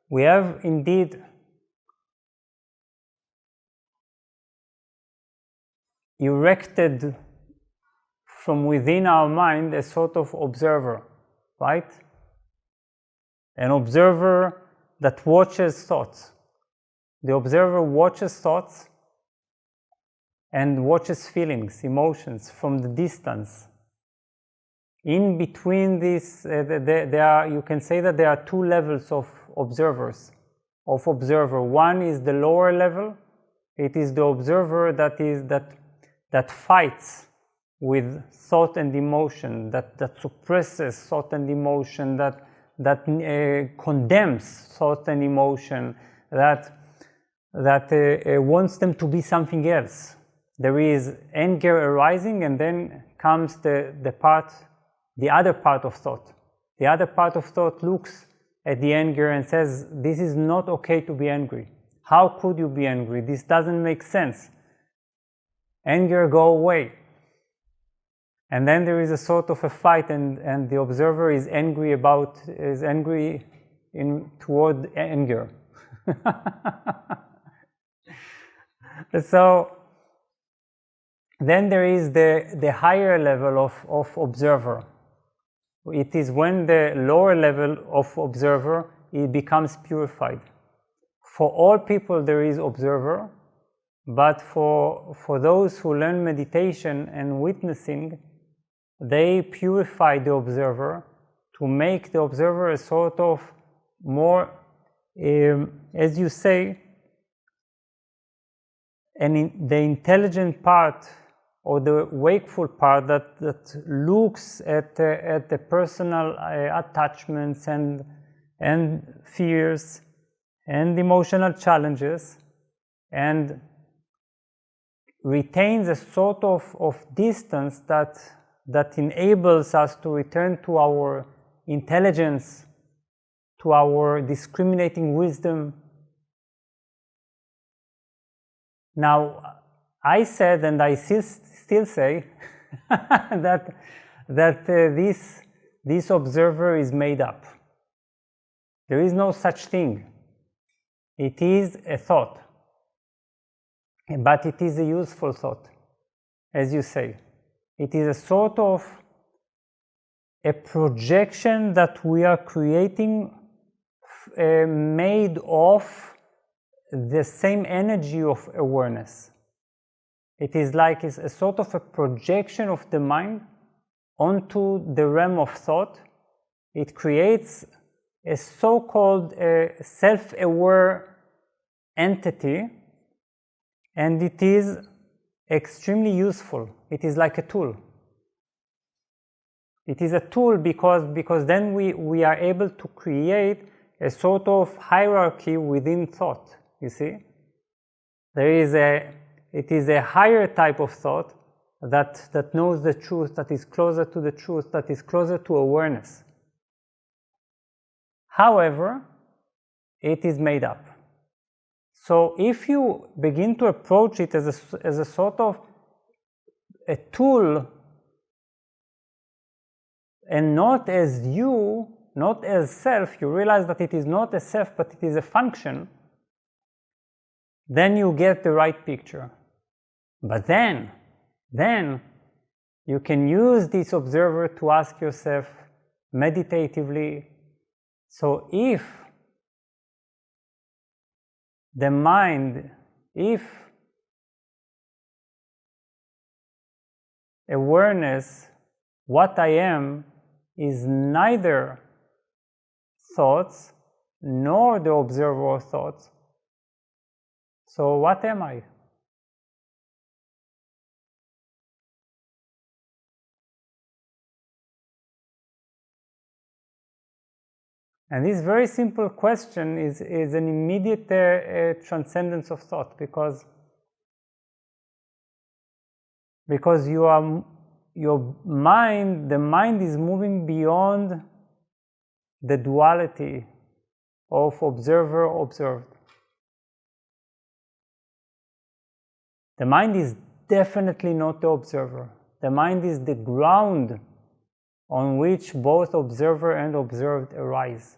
we have indeed erected from within our mind a sort of observer, right? An observer that watches thoughts. The observer watches thoughts and watches feelings, emotions from the distance. In between this, you can say that there are two levels of observers, observer. One is the lower level. It is the observer that fights with thought and emotion, that suppresses thought and emotion, that condemns thought and emotion, that wants them to be something else. There is anger arising, and then comes the other part of thought. The other part of thought looks at the anger and says, this is not okay to be angry. How could you be angry? This doesn't make sense. Anger, go away. And then there is a sort of a fight, and the observer is angry toward anger. So then there is the higher level of observer. It is when the lower level of observer, it becomes purified. For all people there is observer, but for those who learn meditation and witnessing, they purify the observer to make the observer a sort of more, as you say, the intelligent part or the wakeful part that looks at the personal attachments and fears and emotional challenges, and retains a sort of distance that enables us to return to our intelligence, to our discriminating wisdom. Now, I said, and I still say, that this observer is made up. There is no such thing. It is a thought, but it is a useful thought, as you say. It is a sort of a projection that we are creating made of the same energy of awareness. It is like it's a sort of a projection of the mind onto the realm of thought. It creates a so-called self-aware entity, and it is extremely useful. It is like a tool. It is a tool because then we are able to create a sort of hierarchy within thought, you see. It is a higher type of thought that knows the truth, that is closer to the truth, that is closer to awareness. However, it is made up. So if you begin to approach it as a sort of a tool, and not as you, not as self, you realize that it is not a self, but it is a function, then you get the right picture. But then you can use this observer to ask yourself meditatively, so if the mind, if awareness, what I am, is neither thoughts nor the observer of thoughts, so what am I? And this very simple question is an immediate transcendence of thought, because your mind, the mind is moving beyond the duality of observer-observed. The mind is definitely not the observer. The mind is the ground on which both observer and observed arise.